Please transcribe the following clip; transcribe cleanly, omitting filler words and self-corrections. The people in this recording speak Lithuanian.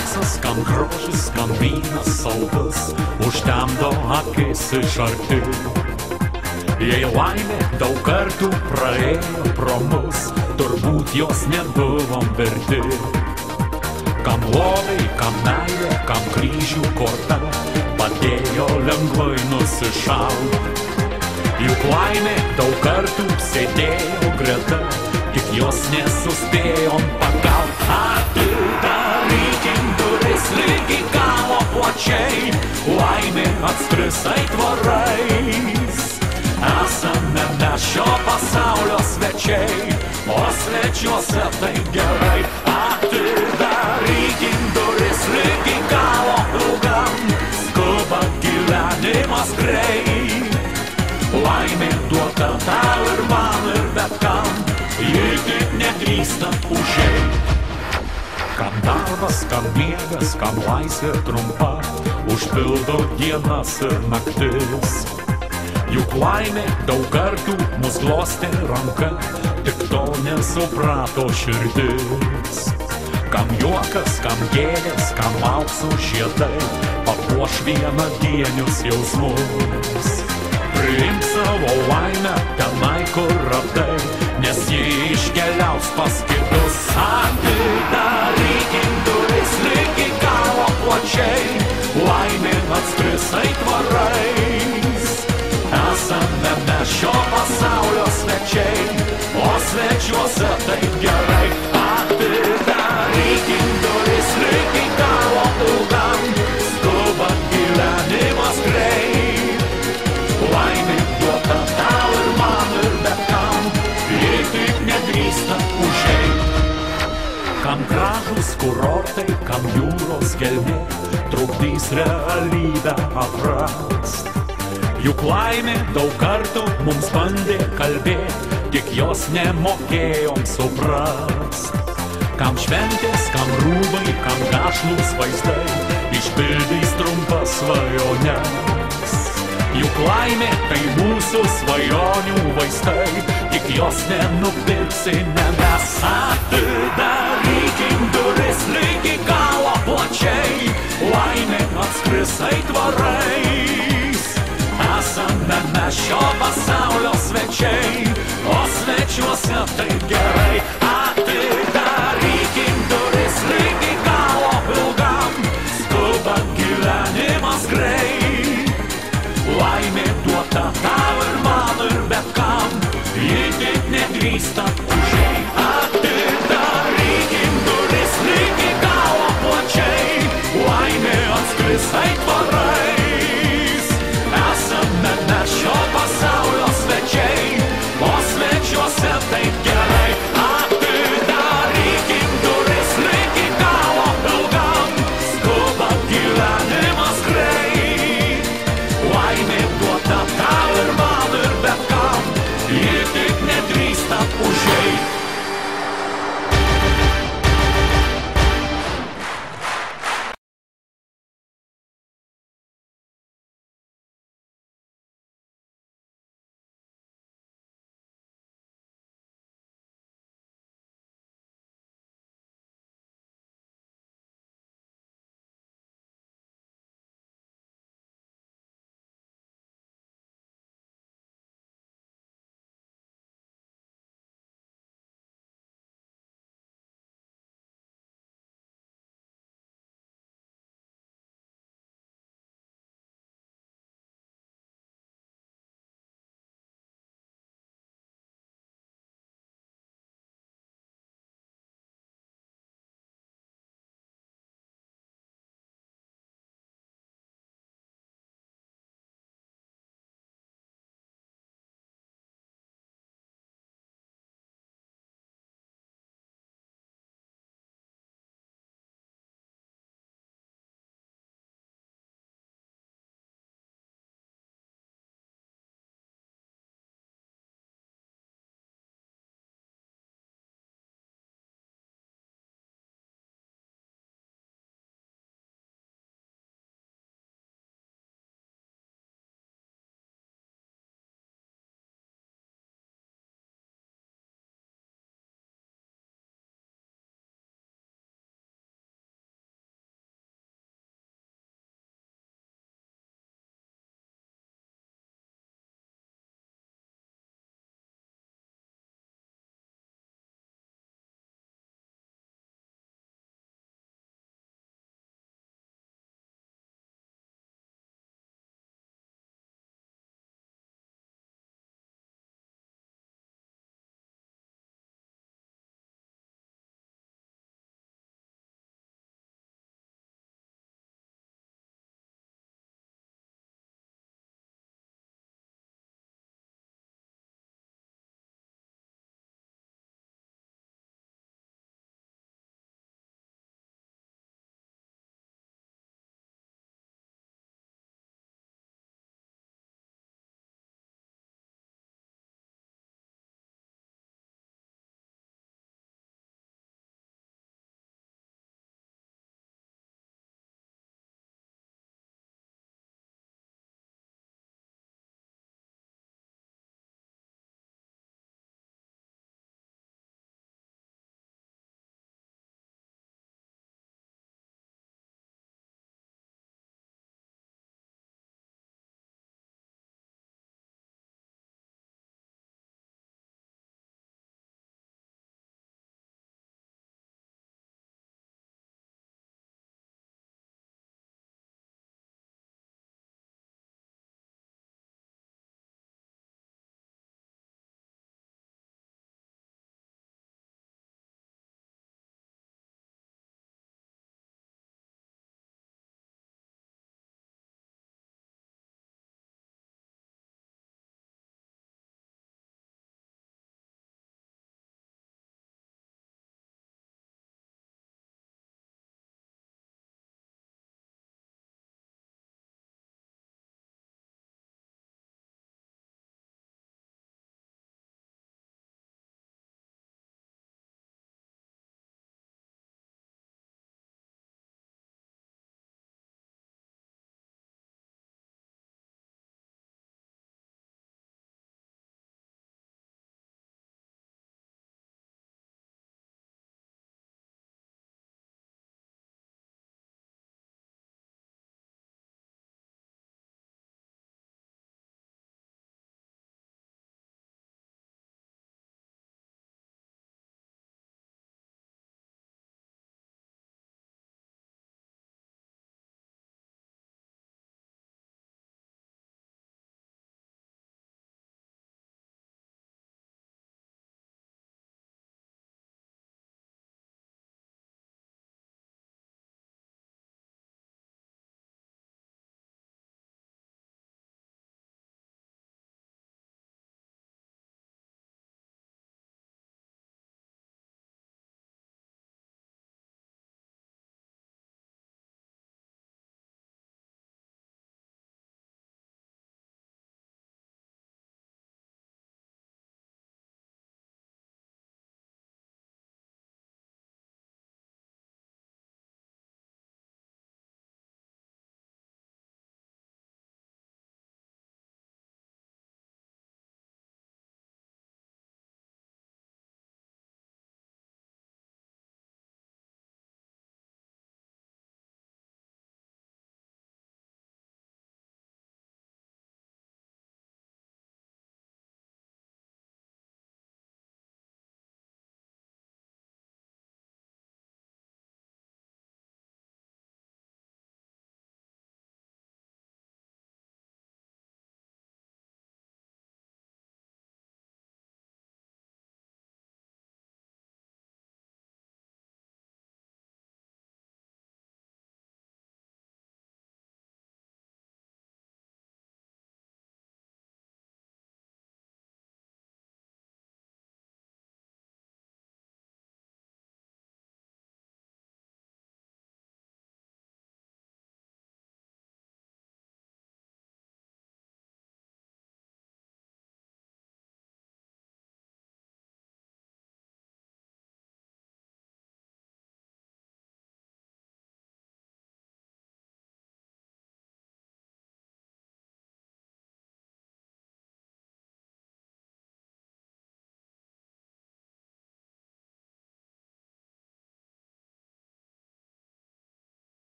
auksas, kam grožis, kam vynas saldus, užtemdo akis iš arti. Jei laimė daug kartų praėjo pro mus, turbūt jos nebuvom verti. Kam loviai, kam meilė, kam kryžių korta, padėjo lengvai nusišaut. Juk laimė daug kartų sėdėjo greta, tik jos nesuspėjom pagaut. Atidarykim duris lygi galo plačiai, laimė atskris aitvarais. Esame mes šio pasaulio svečiai, o svečiuose tai gerai. Atidarykim duris lygi galo ilgam, skuba gyvenimas greit. Laimė duota tau ir man ir bet kam, ji tik nedrįsta užeit. Kam darbas, kam miegas, kam laisvė trumpa, užpildo dienas ir naktis. Juk laimė daug kartų mus glostė ranka, tik to nesuprato širdis. Kam juokas, kam gėlės, kam aukso žiedai, papuoš vienadienius jausmus. Priimk savo laimę tenai, kur radai, nes ji iškeliaus pas kitus. Atidarykim duris lygi galo plačiai, laimė atskris aitvarais. Esame mes šio pasaulio svečiai, o svečiuose taip gerai. Atidarykim duris lygi galo ilgam, skuba gyvenimas greit. Laimė duota tau ir man ir bet kam, ji tik nedrįsta užeit. Kam gražūs kurortai, kam jūros gelmė, trukdys realybę atrast. Juk laimė daug kartų mums bandė kalbėt, tik jos nemokėjom suprast. Kam šventės, kam rūbai, kam gašlūs vaizdai, išpildys trumpas svajones. Juk laimė tai mūsų svajonių vaistai, tik jos nenupirksi, ne mes. Atidarykim duris